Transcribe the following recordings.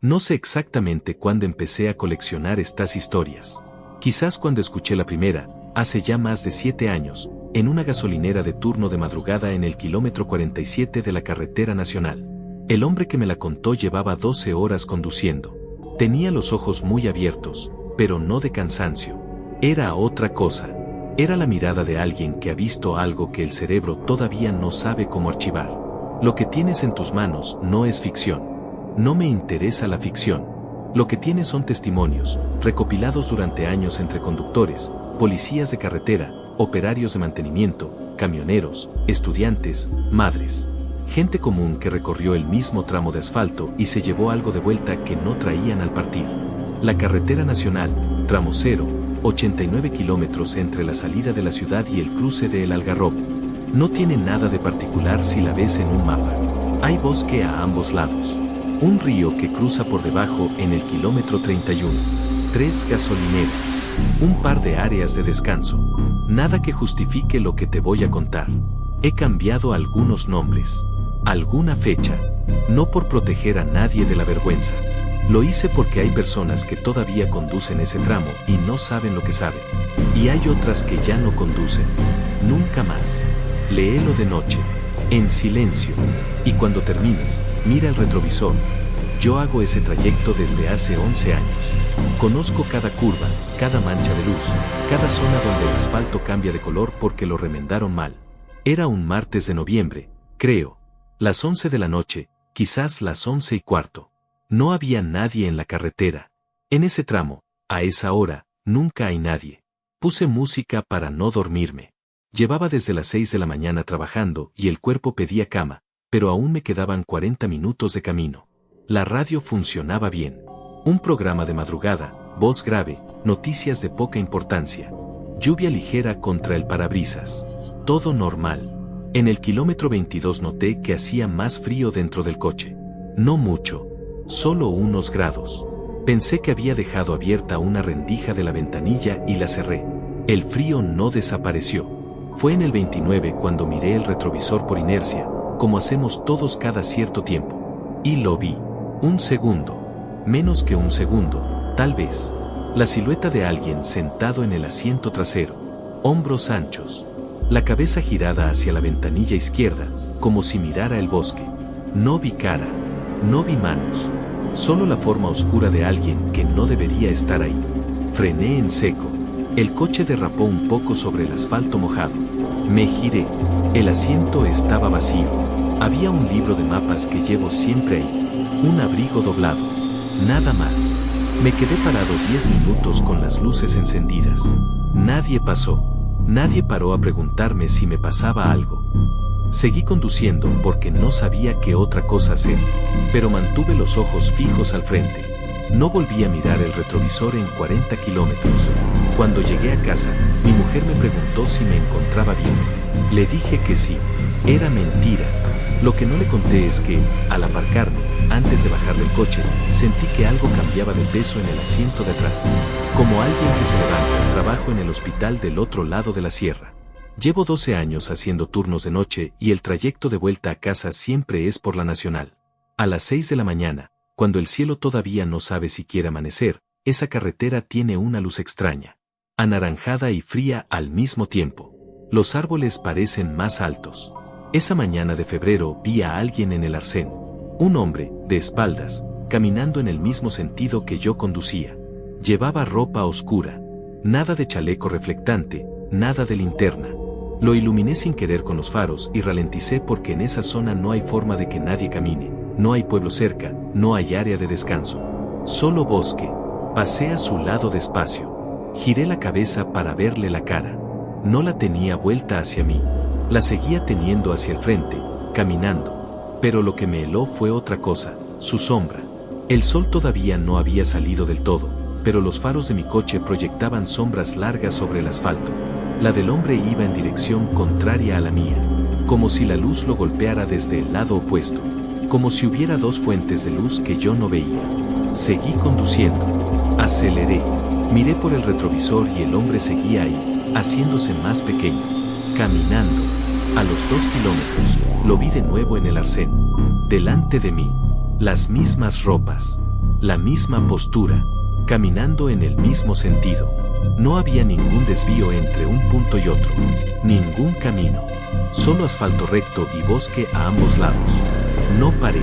No sé exactamente cuándo empecé a coleccionar estas historias. Quizás cuando escuché la primera, hace ya más de 7 años, en una gasolinera de turno de madrugada en el kilómetro 47 de la carretera nacional. El hombre que me la contó llevaba 12 horas conduciendo. Tenía los ojos muy abiertos, pero no de cansancio. Era otra cosa. Era la mirada de alguien que ha visto algo que el cerebro todavía no sabe cómo archivar. Lo que tienes en tus manos no es ficción. No me interesa la ficción. Lo que tienes son testimonios, recopilados durante años entre conductores, policías de carretera, operarios de mantenimiento, camioneros, estudiantes, madres. Gente común que recorrió el mismo tramo de asfalto y se llevó algo de vuelta que no traían al partir. La carretera nacional, tramo 0, 89 kilómetros entre la salida de la ciudad y el cruce de El Algarrobo. No tiene nada de particular si la ves en un mapa. Hay bosque a ambos lados. Un río que cruza por debajo en el kilómetro 31. 3 gasolineras. Un par de áreas de descanso. Nada que justifique lo que te voy a contar. He cambiado algunos nombres. Alguna fecha. No por proteger a nadie de la vergüenza. Lo hice porque hay personas que todavía conducen ese tramo y no saben lo que saben. Y hay otras que ya no conducen. Nunca más. Léelo de noche. En silencio. Y cuando termines, mira el retrovisor. Yo hago ese trayecto desde hace 11 años. Conozco cada curva, cada mancha de luz, cada zona donde el asfalto cambia de color porque lo remendaron mal. Era un martes de noviembre, creo. Las 11 de la noche, quizás las 11:15. No había nadie en la carretera. En ese tramo, a esa hora, nunca hay nadie. Puse música para no dormirme. Llevaba desde las 6 de la mañana trabajando y el cuerpo pedía cama, pero aún me quedaban 40 minutos de camino. La radio funcionaba bien. Un programa de madrugada, voz grave, noticias de poca importancia. Lluvia ligera contra el parabrisas. Todo normal. En el kilómetro 22 noté que hacía más frío dentro del coche. No mucho. Solo unos grados. Pensé que había dejado abierta una rendija de la ventanilla y la cerré. El frío no desapareció. Fue en el 29 cuando miré el retrovisor por inercia, como hacemos todos cada cierto tiempo. Y lo vi. Un segundo. Menos que un segundo, tal vez. La silueta de alguien sentado en el asiento trasero. Hombros anchos. La cabeza girada hacia la ventanilla izquierda, como si mirara el bosque. No vi cara. No vi manos. Solo la forma oscura de alguien que no debería estar ahí. Frené en seco. El coche derrapó un poco sobre el asfalto mojado. Me giré. El asiento estaba vacío. Había un libro de mapas que llevo siempre ahí. Un abrigo doblado. Nada más. Me quedé parado 10 minutos con las luces encendidas. Nadie pasó. Nadie paró a preguntarme si me pasaba algo. Seguí conduciendo porque no sabía qué otra cosa hacer, pero mantuve los ojos fijos al frente. No volví a mirar el retrovisor en 40 kilómetros. Cuando llegué a casa, mi mujer me preguntó si me encontraba bien. Le dije que sí. Era mentira. Lo que no le conté es que, al aparcarme, antes de bajar del coche, sentí que algo cambiaba de peso en el asiento de atrás. Como alguien que se levanta. Trabajo en el hospital del otro lado de la sierra. Llevo 12 años haciendo turnos de noche y el trayecto de vuelta a casa siempre es por la nacional. A las 6 de la mañana, cuando el cielo todavía no sabe si quiere amanecer, esa carretera tiene una luz extraña. Anaranjada y fría al mismo tiempo. Los árboles parecen más altos. Esa mañana de febrero vi a alguien en el arcén. Un hombre, de espaldas, caminando en el mismo sentido que yo conducía. Llevaba ropa oscura. Nada de chaleco reflectante, nada de linterna. Lo iluminé sin querer con los faros y ralenticé porque en esa zona no hay forma de que nadie camine, no hay pueblo cerca, no hay área de descanso. Solo bosque. Pasé a su lado despacio. Giré la cabeza para verle la cara. No la tenía vuelta hacia mí. La seguía teniendo hacia el frente, caminando. Pero lo que me heló fue otra cosa, su sombra. El sol todavía no había salido del todo, pero los faros de mi coche proyectaban sombras largas sobre el asfalto. La del hombre iba en dirección contraria a la mía, como si la luz lo golpeara desde el lado opuesto, como si hubiera dos fuentes de luz que yo no veía. Seguí conduciendo. Aceleré. Miré por el retrovisor y el hombre seguía ahí, haciéndose más pequeño. Caminando. A los 2 kilómetros, lo vi de nuevo en el arcén. Delante de mí. Las mismas ropas. La misma postura, caminando en el mismo sentido. No había ningún desvío entre un punto y otro, ningún camino, solo asfalto recto y bosque a ambos lados. No paré,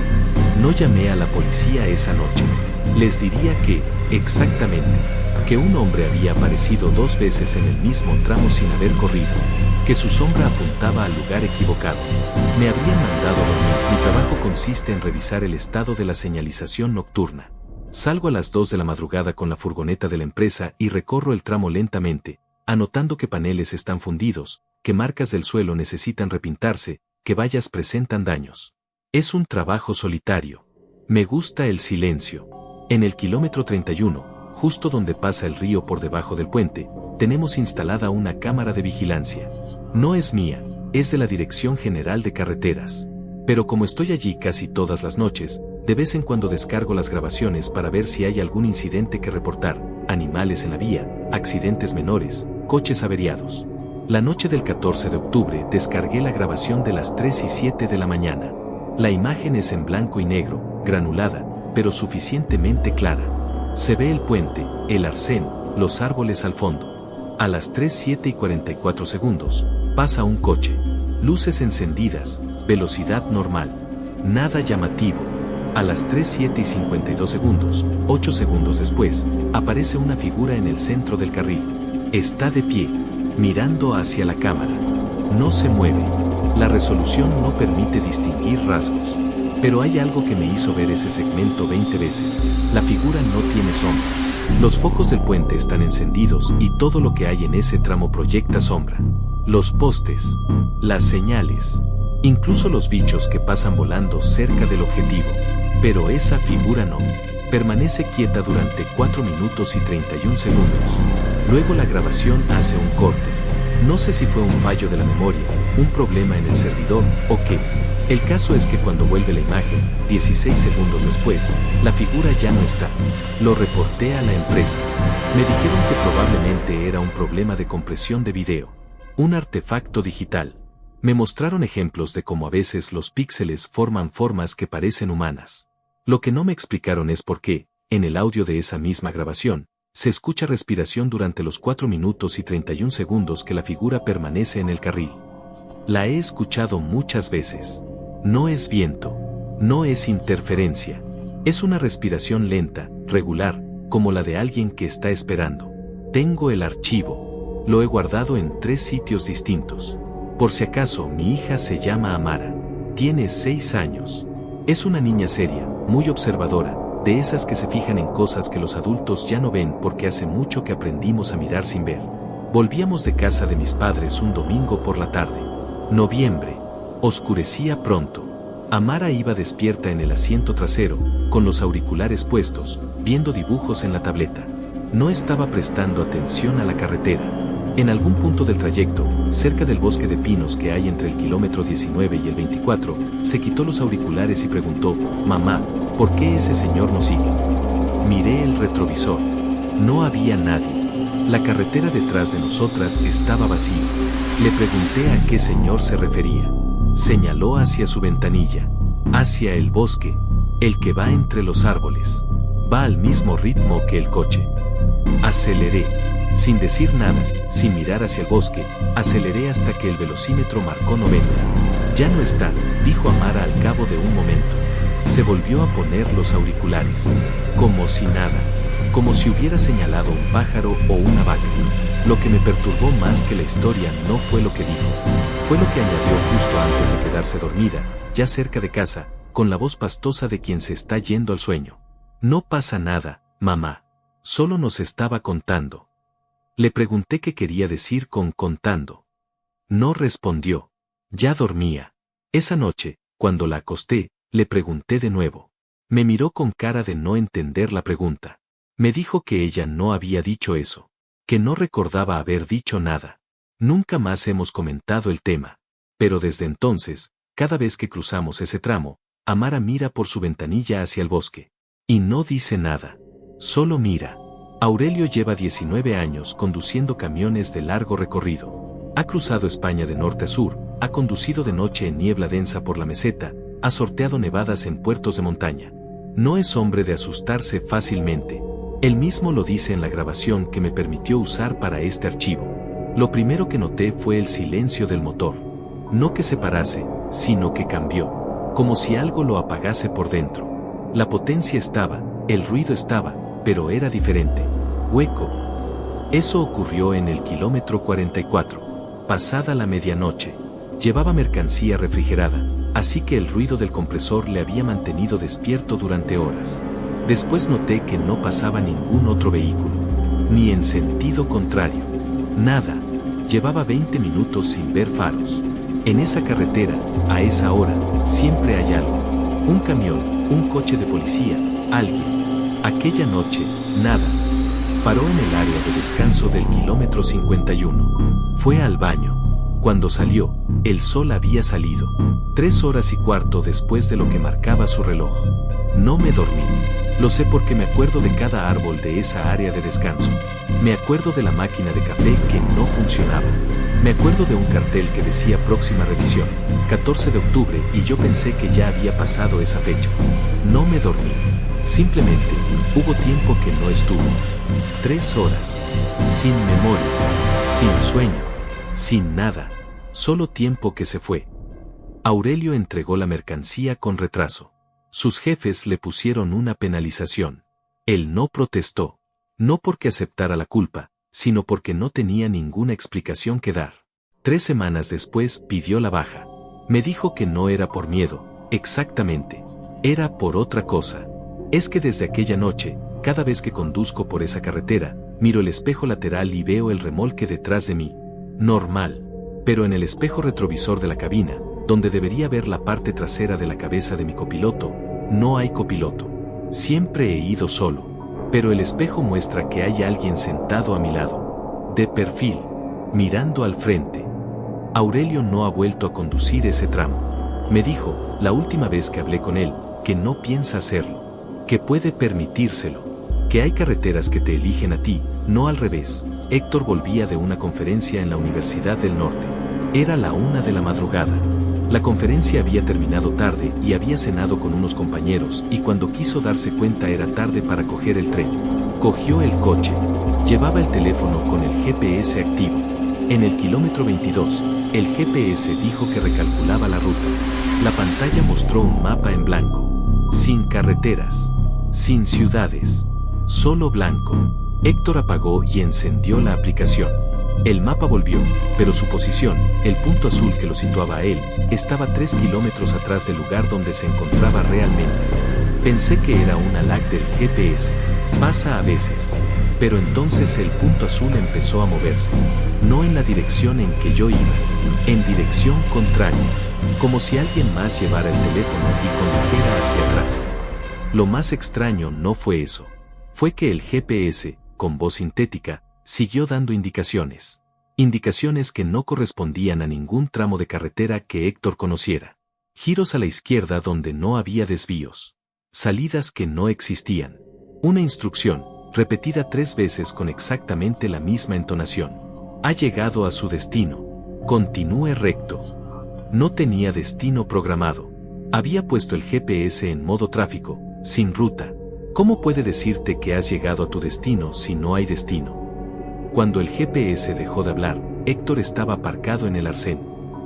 no llamé a la policía esa noche. Les diría que, exactamente, que un hombre había aparecido 2 veces en el mismo tramo sin haber corrido, que su sombra apuntaba al lugar equivocado. Me habían mandado a dormir. Mi trabajo consiste en revisar el estado de la señalización nocturna. Salgo a las 2 de la madrugada con la furgoneta de la empresa y recorro el tramo lentamente, anotando que paneles están fundidos, que marcas del suelo necesitan repintarse, que vallas presentan daños. Es un trabajo solitario. Me gusta el silencio. En el kilómetro 31, justo donde pasa el río por debajo del puente, tenemos instalada una cámara de vigilancia. No es mía, es de la Dirección General de Carreteras. Pero como estoy allí casi todas las noches, de vez en cuando descargo las grabaciones para ver si hay algún incidente que reportar, animales en la vía, accidentes menores, coches averiados. La noche del 14 de octubre descargué la grabación de las 3:07 de la mañana. La imagen es en blanco y negro, granulada, pero suficientemente clara. Se ve el puente, el arcén, los árboles al fondo. A las 3:07:44, pasa un coche. Luces encendidas, velocidad normal. Nada llamativo. A las 3:07:52, 8 segundos después, aparece una figura en el centro del carril. Está de pie, mirando hacia la cámara. No se mueve. La resolución no permite distinguir rasgos. Pero hay algo que me hizo ver ese segmento 20 veces. La figura no tiene sombra. Los focos del puente están encendidos y todo lo que hay en ese tramo proyecta sombra. Los postes, las señales, incluso los bichos que pasan volando cerca del objetivo. Pero esa figura no. Permanece quieta durante 4 minutos y 31 segundos. Luego la grabación hace un corte. No sé si fue un fallo de la memoria, un problema en el servidor o qué. El caso es que cuando vuelve la imagen, 16 segundos después, la figura ya no está. Lo reporté a la empresa. Me dijeron que probablemente era un problema de compresión de video. Un artefacto digital. Me mostraron ejemplos de cómo a veces los píxeles forman formas que parecen humanas. Lo que no me explicaron es por qué, en el audio de esa misma grabación, se escucha respiración durante los 4 minutos y 31 segundos que la figura permanece en el carril. La he escuchado muchas veces. No es viento, no es interferencia. Es una respiración lenta, regular, como la de alguien que está esperando. Tengo el archivo. Lo he guardado en 3 sitios distintos. Por si acaso, mi hija se llama Amara. Tiene 6 años. Es una niña seria, muy observadora, de esas que se fijan en cosas que los adultos ya no ven porque hace mucho que aprendimos a mirar sin ver. Volvíamos de casa de mis padres un domingo por la tarde. Noviembre. Oscurecía pronto. Amara iba despierta en el asiento trasero, con los auriculares puestos, viendo dibujos en la tableta. No estaba prestando atención a la carretera. En algún punto del trayecto, cerca del bosque de pinos que hay entre el kilómetro 19 y el 24, se quitó los auriculares y preguntó: «Mamá, ¿por qué ese señor nos sigue?». Miré el retrovisor. No había nadie. La carretera detrás de nosotras estaba vacía. Le pregunté a qué señor se refería. Señaló hacia su ventanilla. Hacia el bosque. El que va entre los árboles. Va al mismo ritmo que el coche. Aceleré. Sin decir nada, sin mirar hacia el bosque, aceleré hasta que el velocímetro marcó 90. «Ya no está», dijo Amara al cabo de un momento. Se volvió a poner los auriculares. Como si nada. Como si hubiera señalado un pájaro o una vaca. Lo que me perturbó más que la historia no fue lo que dijo. Fue lo que añadió justo antes de quedarse dormida, ya cerca de casa, con la voz pastosa de quien se está yendo al sueño. «No pasa nada, mamá. Solo nos estaba contando». Le pregunté qué quería decir con contando. No respondió. Ya dormía. Esa noche, cuando la acosté, le pregunté de nuevo. Me miró con cara de no entender la pregunta. Me dijo que ella no había dicho eso, que no recordaba haber dicho nada. Nunca más hemos comentado el tema. Pero desde entonces, cada vez que cruzamos ese tramo, Amara mira por su ventanilla hacia el bosque. Y no dice nada. Solo mira. Aurelio lleva 19 años conduciendo camiones de largo recorrido. Ha cruzado España de norte a sur, ha conducido de noche en niebla densa por la meseta, ha sorteado nevadas en puertos de montaña. No es hombre de asustarse fácilmente. Él mismo lo dice en la grabación que me permitió usar para este archivo. Lo primero que noté fue el silencio del motor. No que se parase, sino que cambió. Como si algo lo apagase por dentro. La potencia estaba, el ruido estaba, pero era diferente. Hueco. Eso ocurrió en el kilómetro 44. Pasada la medianoche. Llevaba mercancía refrigerada, así que el ruido del compresor le había mantenido despierto durante horas. Después noté que no pasaba ningún otro vehículo. Ni en sentido contrario. Nada. Llevaba 20 minutos sin ver faros. En esa carretera, a esa hora, siempre hay algo. Un camión, un coche de policía, alguien. Aquella noche, nada. Paró en el área de descanso del kilómetro 51. Fue al baño. Cuando salió, el sol había salido. 3 horas y cuarto después de lo que marcaba su reloj. No me dormí. Lo sé porque me acuerdo de cada árbol de esa área de descanso. Me acuerdo de la máquina de café que no funcionaba. Me acuerdo de un cartel que decía próxima revisión, 14 de octubre, y yo pensé que ya había pasado esa fecha. No me dormí. Simplemente, hubo tiempo que no estuvo. 3 horas. Sin memoria. Sin sueño. Sin nada. Solo tiempo que se fue. Aurelio entregó la mercancía con retraso. Sus jefes le pusieron una penalización. Él no protestó. No porque aceptara la culpa, sino porque no tenía ninguna explicación que dar. 3 semanas después pidió la baja. Me dijo que no era por miedo, exactamente. Era por otra cosa. Es que desde aquella noche, cada vez que conduzco por esa carretera, miro el espejo lateral y veo el remolque detrás de mí. Normal. Pero en el espejo retrovisor de la cabina, donde debería ver la parte trasera de la cabeza de mi copiloto, no hay copiloto. Siempre he ido solo. Pero el espejo muestra que hay alguien sentado a mi lado. De perfil. Mirando al frente. Aurelio no ha vuelto a conducir ese tramo. Me dijo, la última vez que hablé con él, que no piensa hacerlo. Que puede permitírselo. Que hay carreteras que te eligen a ti, no al revés. Héctor volvía de una conferencia en la Universidad del Norte. Era la 1 de la madrugada. La conferencia había terminado tarde y había cenado con unos compañeros, y cuando quiso darse cuenta era tarde para coger el tren. Cogió el coche. Llevaba el teléfono con el GPS activo. En el kilómetro 22, el GPS dijo que recalculaba la ruta. La pantalla mostró un mapa en blanco. Sin carreteras. Sin ciudades. Solo blanco. Héctor apagó y encendió la aplicación. El mapa volvió, pero su posición, el punto azul que lo situaba a él, estaba 3 kilómetros atrás del lugar donde se encontraba realmente. Pensé que era una lag del GPS. Pasa a veces. Pero entonces el punto azul empezó a moverse. No en la dirección en que yo iba. En dirección contraria. Como si alguien más llevara el teléfono y condujera hacia atrás. Lo más extraño no fue eso. Fue que el GPS, con voz sintética, siguió dando indicaciones. Indicaciones que no correspondían a ningún tramo de carretera que Héctor conociera. Giros a la izquierda donde no había desvíos. Salidas que no existían. Una instrucción, repetida 3 veces con exactamente la misma entonación. Ha llegado a su destino. Continúe recto. No tenía destino programado. Había puesto el GPS en modo tráfico, sin ruta. ¿Cómo puede decirte que has llegado a tu destino si no hay destino? Cuando el GPS dejó de hablar, Héctor estaba aparcado en el arcén.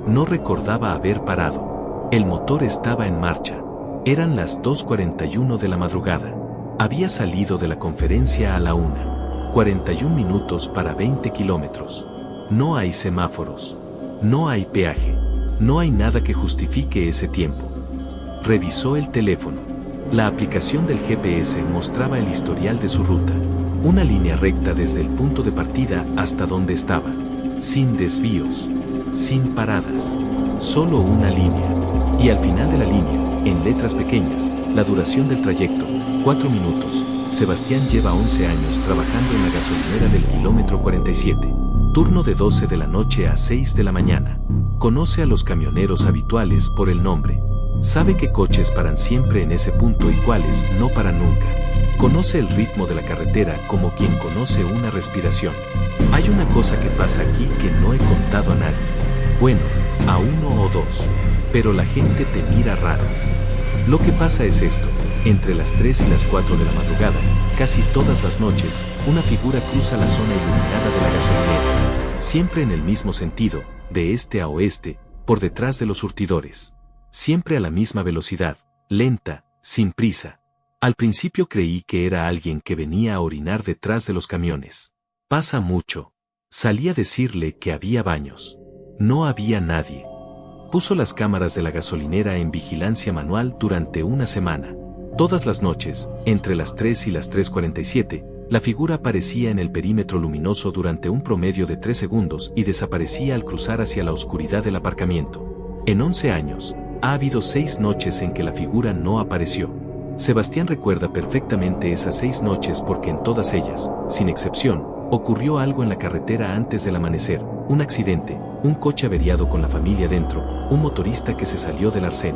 No recordaba haber parado. El motor estaba en marcha. Eran las 2:41 de la madrugada. Había salido de la conferencia a la 1. 41 minutos para 20 kilómetros. No hay semáforos. No hay peaje. No hay nada que justifique ese tiempo. Revisó el teléfono. La aplicación del GPS mostraba el historial de su ruta. Una línea recta desde el punto de partida hasta donde estaba. Sin desvíos. Sin paradas. Solo una línea. Y al final de la línea, en letras pequeñas, la duración del trayecto, 4 minutos. Sebastián lleva 11 años trabajando en la gasolinera del kilómetro 47. Turno de 12 de la noche a 6 de la mañana. Conoce a los camioneros habituales por el nombre. Sabe qué coches paran siempre en ese punto y cuáles no paran nunca. Conoce el ritmo de la carretera como quien conoce una respiración. Hay una cosa que pasa aquí que no he contado a nadie. Bueno, a 1 o 2. Pero la gente te mira raro. Lo que pasa es esto. entre las 3 y las 4 de la madrugada, casi todas las noches, una figura cruza la zona iluminada de la gasolinera. Siempre en el mismo sentido, de este a oeste, por detrás de los surtidores. Siempre a la misma velocidad, lenta, sin prisa. Al principio creí que era alguien que venía a orinar detrás de los camiones. Pasa mucho. Salí a decirle que había baños. No había nadie. Puso las cámaras de la gasolinera en vigilancia manual durante una semana. Todas las noches, entre las 3 y las 3:47, la figura aparecía en el perímetro luminoso durante un promedio de 3 segundos y desaparecía al cruzar hacia la oscuridad del aparcamiento. En 11 años, ha habido 6 noches en que la figura no apareció. Sebastián recuerda perfectamente esas 6 noches porque en todas ellas, sin excepción, ocurrió algo en la carretera antes del amanecer, un accidente, un coche averiado con la familia dentro, un motorista que se salió del arcén.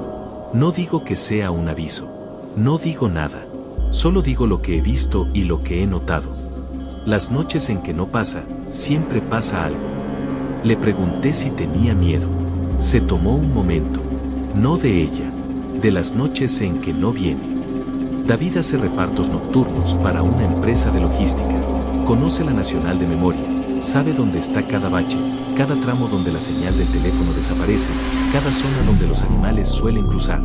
No digo que sea un aviso. No digo nada. Solo digo lo que he visto y lo que he notado. Las noches en que no pasa, siempre pasa algo. Le pregunté si tenía miedo. Se tomó un momento. No de ella. De las noches en que no viene. David hace repartos nocturnos para una empresa de logística. Conoce la nacional de memoria. Sabe dónde está cada bache, cada tramo donde la señal del teléfono desaparece, cada zona donde los animales suelen cruzar.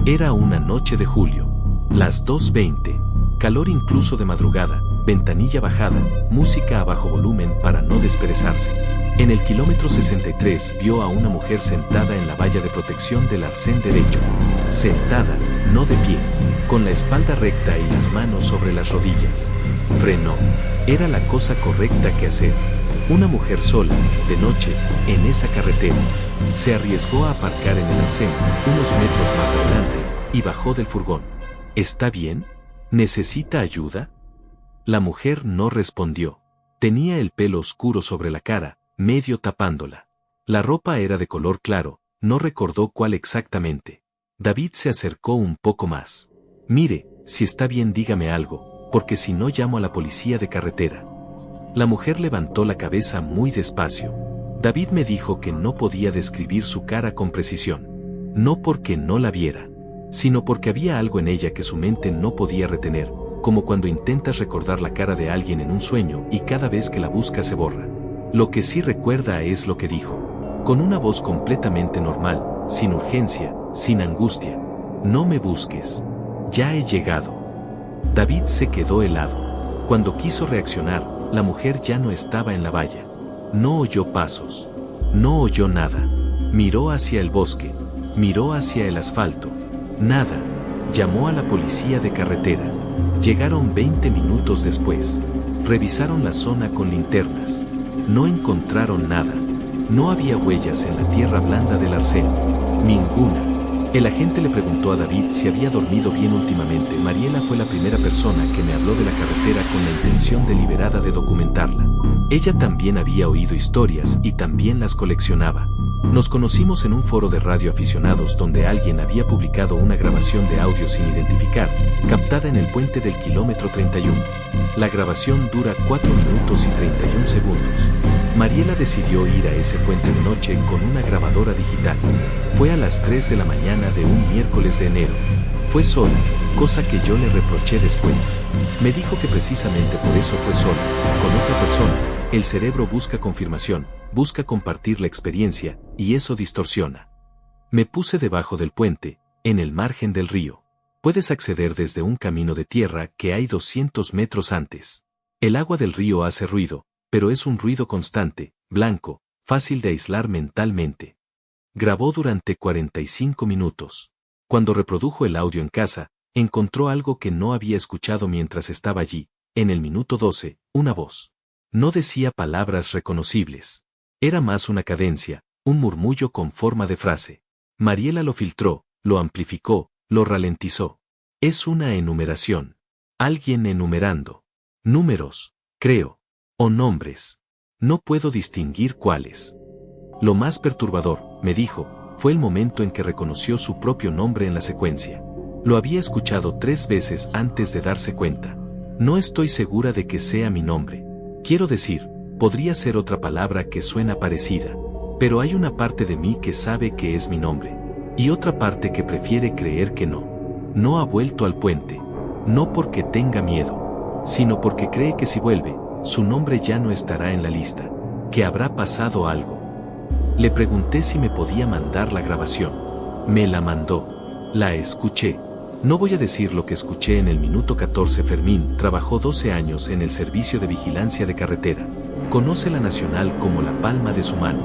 Era una noche de julio. Las 2:20. Calor incluso de madrugada, ventanilla bajada, música a bajo volumen para no desperezarse. En el kilómetro 63 vio a una mujer sentada en la valla de protección del arcén derecho. Sentada, no de pie, con la espalda recta y las manos sobre las rodillas. Frenó. Era la cosa correcta que hacer. Una mujer sola, de noche, en esa carretera. Se arriesgó a aparcar en el arcén, unos metros más adelante, y bajó del furgón. ¿Está bien? ¿Necesita ayuda? La mujer no respondió. Tenía el pelo oscuro sobre la cara, medio tapándola. La ropa era de color claro, no recordó cuál exactamente. David se acercó un poco más. Mire, si está bien dígame algo, porque si no llamo a la policía de carretera. La mujer levantó la cabeza muy despacio. David me dijo que no podía describir su cara con precisión. No porque no la viera, sino porque había algo en ella que su mente no podía retener, como cuando intentas recordar la cara de alguien en un sueño y cada vez que la buscas se borra. Lo que sí recuerda es lo que dijo, con una voz completamente normal, sin urgencia, sin angustia. No me busques. Ya he llegado. David se quedó helado. Cuando quiso reaccionar, la mujer ya no estaba en la valla. No oyó pasos. No oyó nada. Miró hacia el bosque. Miró hacia el asfalto. Nada. Llamó a la policía de carretera. Llegaron 20 minutos después. Revisaron la zona con linternas. No encontraron nada. No había huellas en la tierra blanda del arcén. Ninguna. El agente le preguntó a David si había dormido bien últimamente. Mariela fue la primera persona que me habló de la carretera con la intención deliberada de documentarla. Ella también había oído historias y también las coleccionaba. Nos conocimos en un foro de radio aficionados donde alguien había publicado una grabación de audio sin identificar, captada en el puente del kilómetro 31. La grabación dura 4 minutos y 31 segundos. Mariela decidió ir a ese puente de noche con una grabadora digital. Fue a las 3 de la mañana de un miércoles de enero. Fue sola, cosa que yo le reproché después. Me dijo que precisamente por eso fue sola, con otra persona. El cerebro busca confirmación, busca compartir la experiencia, y eso distorsiona. Me puse debajo del puente, en el margen del río. Puedes acceder desde un camino de tierra que hay 200 metros antes. El agua del río hace ruido, pero es un ruido constante, blanco, fácil de aislar mentalmente. Grabó durante 45 minutos. Cuando reprodujo el audio en casa, encontró algo que no había escuchado mientras estaba allí. En el minuto 12, una voz. No decía palabras reconocibles. Era más una cadencia, un murmullo con forma de frase. Mariela lo filtró, lo amplificó, lo ralentizó. Es una enumeración. Alguien enumerando. Números, creo. O nombres. No puedo distinguir cuáles. Lo más perturbador, me dijo, fue el momento en que reconoció su propio nombre en la secuencia. Lo había escuchado 3 veces antes de darse cuenta. No estoy segura de que sea mi nombre. Quiero decir, podría ser otra palabra que suena parecida. Pero hay una parte de mí que sabe que es mi nombre. Y otra parte que prefiere creer que no. No ha vuelto al puente. No porque tenga miedo, sino porque cree que si vuelve, su nombre ya no estará en la lista, que habrá pasado algo. Le pregunté si me podía mandar la grabación. Me la mandó. La escuché. No voy a decir lo que escuché en el minuto 14. Fermín trabajó 12 años en el servicio de vigilancia de carretera. Conoce la nacional como la palma de su mano.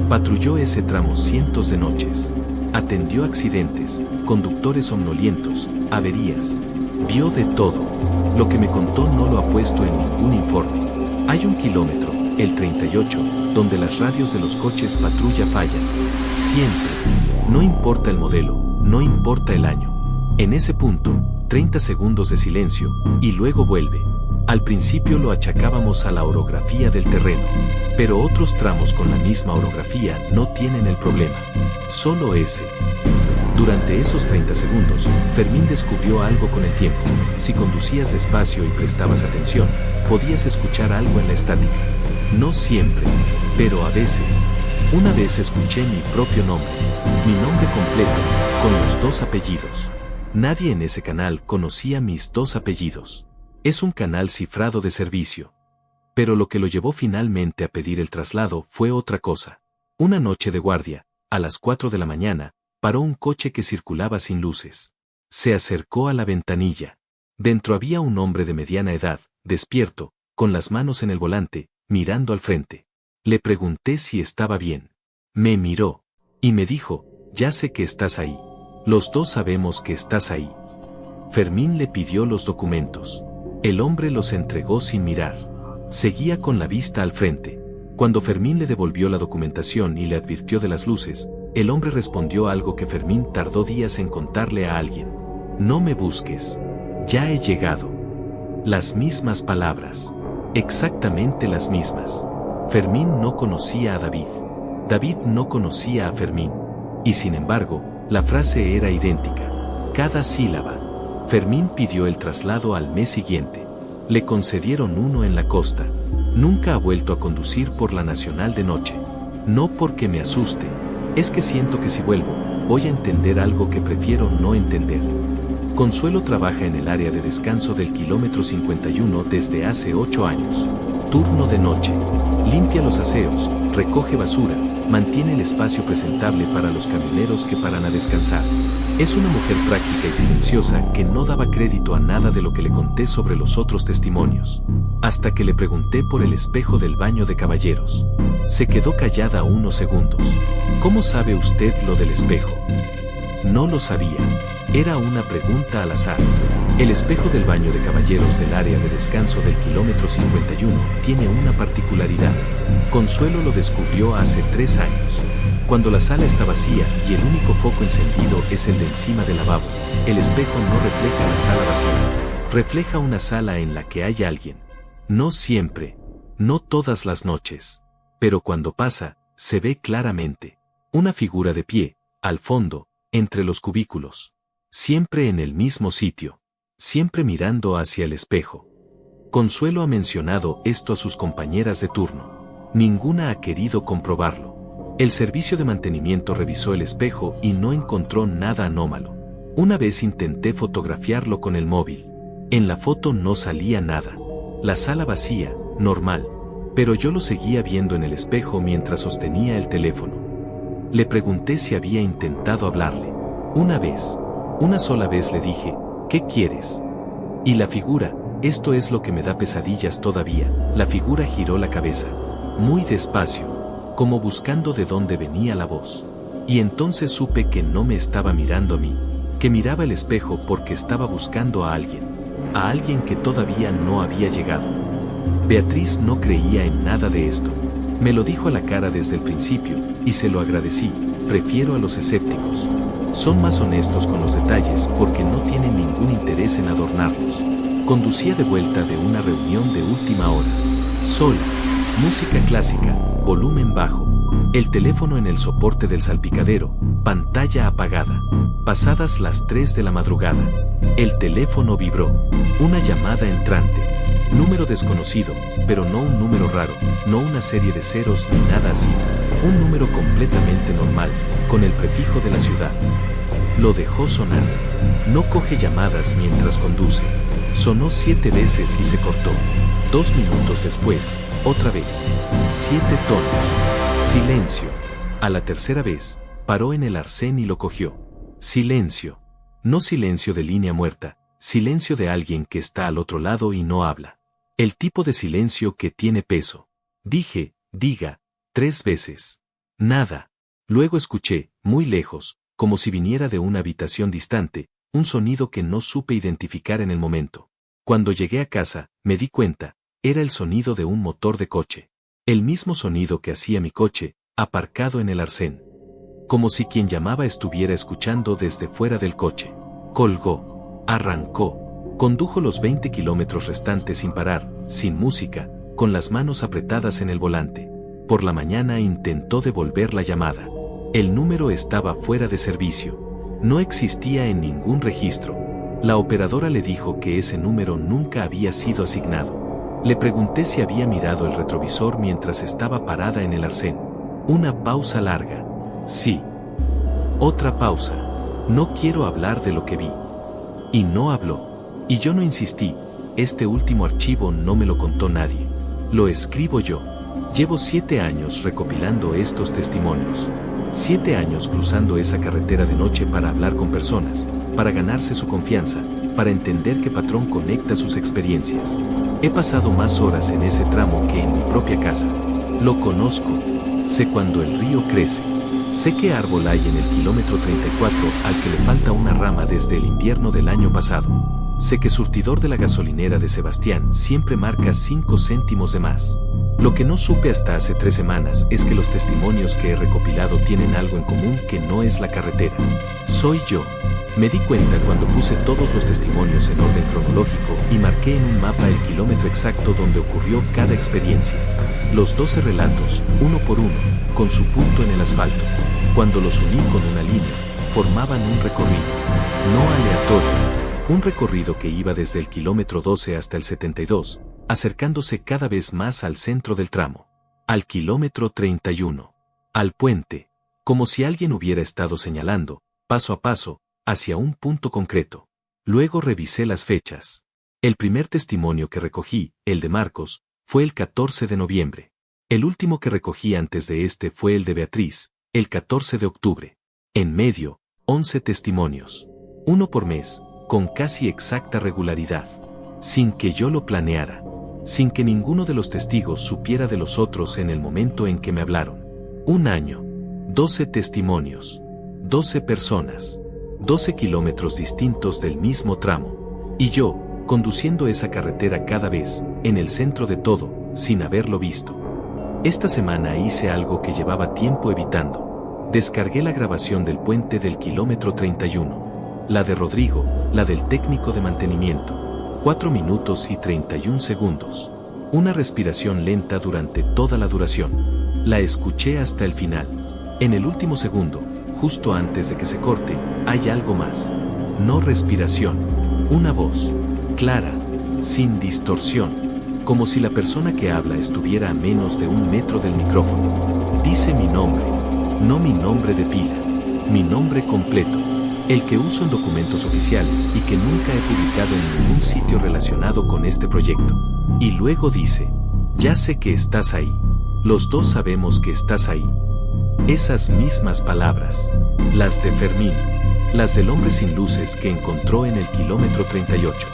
Patrulló ese tramo cientos de noches. Atendió accidentes, conductores somnolientos, averías. Vio de todo. Lo que me contó no lo ha puesto en ningún informe. Hay un kilómetro, el 38, donde las radios de los coches patrulla fallan. Siempre. No importa el modelo, no importa el año. En ese punto, 30 segundos de silencio, y luego vuelve. Al principio lo achacábamos a la orografía del terreno, pero otros tramos con la misma orografía no tienen el problema. Solo ese. Durante esos 30 segundos, Fermín descubrió algo con el tiempo. Si conducías despacio y prestabas atención, podías escuchar algo en la estática. No siempre, pero a veces. Una vez escuché mi propio nombre, mi nombre completo, con los 2 apellidos. Nadie en ese canal conocía mis 2 apellidos. Es un canal cifrado de servicio. Pero lo que lo llevó finalmente a pedir el traslado fue otra cosa. Una noche de guardia, a las 4 de la mañana, paró un coche que circulaba sin luces. Se acercó a la ventanilla. Dentro había un hombre de mediana edad, despierto, con las manos en el volante, mirando al frente. Le pregunté si estaba bien. Me miró. Y me dijo, ya sé que estás ahí. Los 2 sabemos que estás ahí. Fermín le pidió los documentos. El hombre los entregó sin mirar. Seguía con la vista al frente. Cuando Fermín le devolvió la documentación y le advirtió de las luces, el hombre respondió algo que Fermín tardó días en contarle a alguien. No me busques. Ya he llegado. Las mismas palabras. Exactamente las mismas. Fermín no conocía a David. David no conocía a Fermín. Y sin embargo, la frase era idéntica. Cada sílaba. Fermín pidió el traslado al mes siguiente. Le concedieron uno en la costa. Nunca ha vuelto a conducir por la nacional de noche. No porque me asuste. Es que siento que si vuelvo, voy a entender algo que prefiero no entender. Consuelo trabaja en el área de descanso del kilómetro 51 desde hace 8 años. Turno de noche. Limpia los aseos, recoge basura, mantiene el espacio presentable para los camioneros que paran a descansar. Es una mujer práctica y silenciosa que no daba crédito a nada de lo que le conté sobre los otros testimonios. Hasta que le pregunté por el espejo del baño de caballeros. Se quedó callada unos segundos. ¿Cómo sabe usted lo del espejo? No lo sabía. Era una pregunta al azar. El espejo del baño de caballeros del área de descanso del kilómetro 51 tiene una particularidad. Consuelo lo descubrió hace 3 años. Cuando la sala está vacía y el único foco encendido es el de encima del lavabo, el espejo no refleja la sala vacía. Refleja una sala en la que hay alguien. No siempre. No todas las noches. Pero cuando pasa, se ve claramente. Una figura de pie, al fondo, entre los cubículos. Siempre en el mismo sitio. Siempre mirando hacia el espejo. Consuelo ha mencionado esto a sus compañeras de turno. Ninguna ha querido comprobarlo. El servicio de mantenimiento revisó el espejo y no encontró nada anómalo. Una vez intenté fotografiarlo con el móvil. En la foto no salía nada. La sala vacía, normal. Pero yo lo seguía viendo en el espejo mientras sostenía el teléfono. Le pregunté si había intentado hablarle. Una sola vez le dije, ¿qué quieres? Y la figura, esto es lo que me da pesadillas todavía, la figura giró la cabeza. Muy despacio, como buscando de dónde venía la voz. Y entonces supe que no me estaba mirando a mí, que miraba el espejo porque estaba buscando a alguien que todavía no había llegado. Beatriz no creía en nada de esto. Me lo dijo a la cara desde el principio, y se lo agradecí. Prefiero a los escépticos. Son más honestos con los detalles porque no tienen ningún interés en adornarlos. Conducía de vuelta de una reunión de última hora. Sola. Música clásica, volumen bajo. El teléfono en el soporte del salpicadero, pantalla apagada. Pasadas las 3 de la madrugada. El teléfono vibró. Una llamada entrante. Número desconocido, pero no un número raro, no una serie de ceros ni nada así. Un número completamente normal, con el prefijo de la ciudad. Lo dejó sonar. No coge llamadas mientras conduce. Sonó 7 veces y se cortó. 2 minutos después, otra vez. 7 tonos. Silencio. A la tercera vez, paró en el arcén y lo cogió. Silencio. No silencio de línea muerta, silencio de alguien que está al otro lado y no habla. El tipo de silencio que tiene peso. Diga, 3 veces. Nada. Luego escuché, muy lejos, como si viniera de una habitación distante, un sonido que no supe identificar en el momento. Cuando llegué a casa, me di cuenta, era el sonido de un motor de coche. El mismo sonido que hacía mi coche, aparcado en el arcén. Como si quien llamaba estuviera escuchando desde fuera del coche. Colgó. Arrancó. Condujo los 20 kilómetros restantes sin parar, sin música, con las manos apretadas en el volante. Por la mañana intentó devolver la llamada. El número estaba fuera de servicio. No existía en ningún registro. La operadora le dijo que ese número nunca había sido asignado. Le pregunté si había mirado el retrovisor mientras estaba parada en el arcén. Una pausa larga. Sí. Otra pausa. No quiero hablar de lo que vi. Y no habló. Y yo no insistí. Este último archivo no me lo contó nadie. Lo escribo yo. Llevo 7 años recopilando estos testimonios. 7 años cruzando esa carretera de noche para hablar con personas, para ganarse su confianza, para entender qué patrón conecta sus experiencias. He pasado más horas en ese tramo que en mi propia casa. Lo conozco. Sé cuando el río crece. Sé qué árbol hay en el kilómetro 34 al que le falta una rama desde el invierno del año pasado. Sé que surtidor de la gasolinera de Sebastián siempre marca 5 céntimos de más. Lo que no supe hasta hace 3 semanas es que los testimonios que he recopilado tienen algo en común que no es la carretera. Soy yo. Me di cuenta cuando puse todos los testimonios en orden cronológico y marqué en un mapa el kilómetro exacto donde ocurrió cada experiencia. Los 12 relatos, uno por uno, con su punto en el asfalto. Cuando los uní con una línea, formaban un recorrido. No aleatorio. Un recorrido que iba desde el kilómetro 12 hasta el 72, acercándose cada vez más al centro del tramo. Al kilómetro 31. Al puente. Como si alguien hubiera estado señalando, paso a paso, hacia un punto concreto. Luego revisé las fechas. El primer testimonio que recogí, el de Marcos, fue el 14 de noviembre. El último que recogí antes de este fue el de Beatriz, el 14 de octubre. En medio, 11 testimonios. Uno por mes, con casi exacta regularidad. Sin que yo lo planeara. Sin que ninguno de los testigos supiera de los otros en el momento en que me hablaron. Un año. 12 testimonios. 12 personas. 12 kilómetros distintos del mismo tramo. Y yo, conduciendo esa carretera cada vez, en el centro de todo, sin haberlo visto. Esta semana hice algo que llevaba tiempo evitando. Descargué la grabación del puente del kilómetro 31. La de Rodrigo, la del técnico de mantenimiento. 4 minutos y 31 segundos. Una respiración lenta durante toda la duración. La escuché hasta el final. En el último segundo, justo antes de que se corte, hay algo más. No respiración. Una voz. Clara. Sin distorsión. Como si la persona que habla estuviera a menos de 1 metro del micrófono. Dice mi nombre. No mi nombre de pila. Mi nombre completo. El que uso en documentos oficiales y que nunca he publicado en ningún sitio relacionado con este proyecto. Y luego dice, ya sé que estás ahí. Los dos sabemos que estás ahí. Esas mismas palabras. Las de Fermín. Las del hombre sin luces que encontró en el kilómetro 38.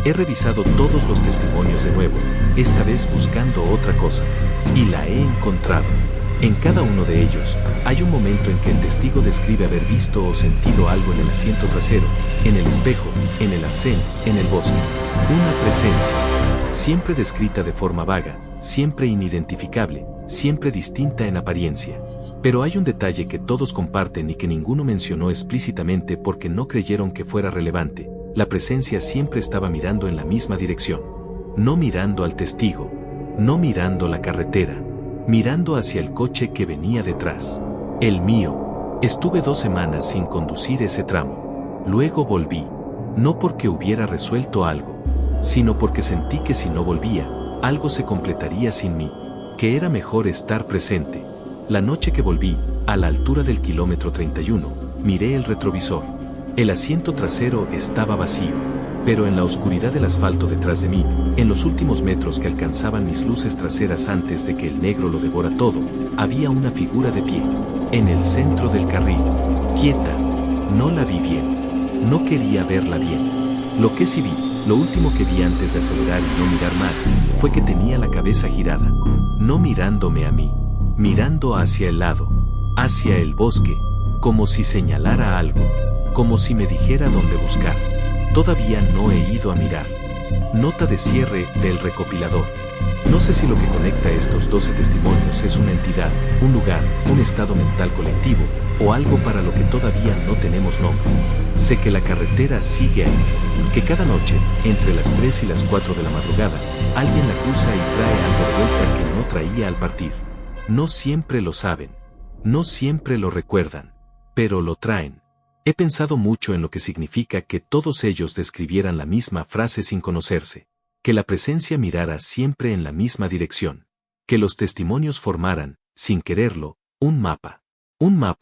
He revisado todos los testimonios de nuevo, esta vez buscando otra cosa. Y la he encontrado. En cada uno de ellos, hay un momento en que el testigo describe haber visto o sentido algo en el asiento trasero, en el espejo, en el arcén, en el bosque. Una presencia. Siempre descrita de forma vaga, siempre inidentificable, siempre distinta en apariencia. Pero hay un detalle que todos comparten y que ninguno mencionó explícitamente porque no creyeron que fuera relevante. La presencia siempre estaba mirando en la misma dirección. No mirando al testigo. No mirando la carretera. Mirando hacia el coche que venía detrás. El mío. Estuve 2 semanas sin conducir ese tramo. Luego volví. No porque hubiera resuelto algo, sino porque sentí que si no volvía, algo se completaría sin mí. Que era mejor estar presente. La noche que volví, a la altura del kilómetro 31, miré el retrovisor. El asiento trasero estaba vacío, pero en la oscuridad del asfalto detrás de mí, en los últimos metros que alcanzaban mis luces traseras antes de que el negro lo devora todo, había una figura de pie, en el centro del carril, quieta. No la vi bien. No quería verla bien. Lo que sí vi, lo último que vi antes de acelerar y no mirar más, fue que tenía la cabeza girada, no mirándome a mí, mirando hacia el lado, hacia el bosque, como si señalara algo, como si me dijera dónde buscar. Todavía no he ido a mirar. Nota de cierre del recopilador. No sé si lo que conecta estos 12 testimonios es una entidad, un lugar, un estado mental colectivo, o algo para lo que todavía no tenemos nombre. Sé que la carretera sigue ahí, que cada noche, entre las 3 y las 4 de la madrugada, alguien la cruza y trae algo de vuelta que no traía al partir. No siempre lo saben, no siempre lo recuerdan, pero lo traen. He pensado mucho en lo que significa que todos ellos describieran la misma frase sin conocerse, que la presencia mirara siempre en la misma dirección, que los testimonios formaran, sin quererlo, un mapa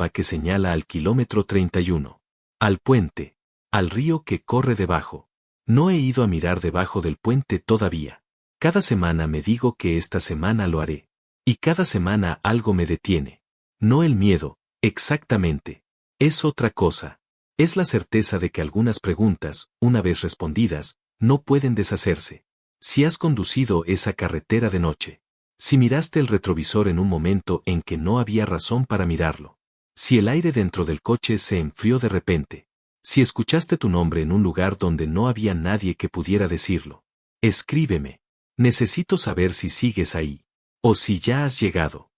que señala al kilómetro 31, al puente, al río que corre debajo. No he ido a mirar debajo del puente todavía. Cada semana me digo que esta semana lo haré, y cada semana algo me detiene. No el miedo, exactamente. Es otra cosa. Es la certeza de que algunas preguntas, una vez respondidas, no pueden deshacerse. Si has conducido esa carretera de noche. Si miraste el retrovisor en un momento en que no había razón para mirarlo. Si el aire dentro del coche se enfrió de repente. Si escuchaste tu nombre en un lugar donde no había nadie que pudiera decirlo. Escríbeme. Necesito saber si sigues ahí. O si ya has llegado.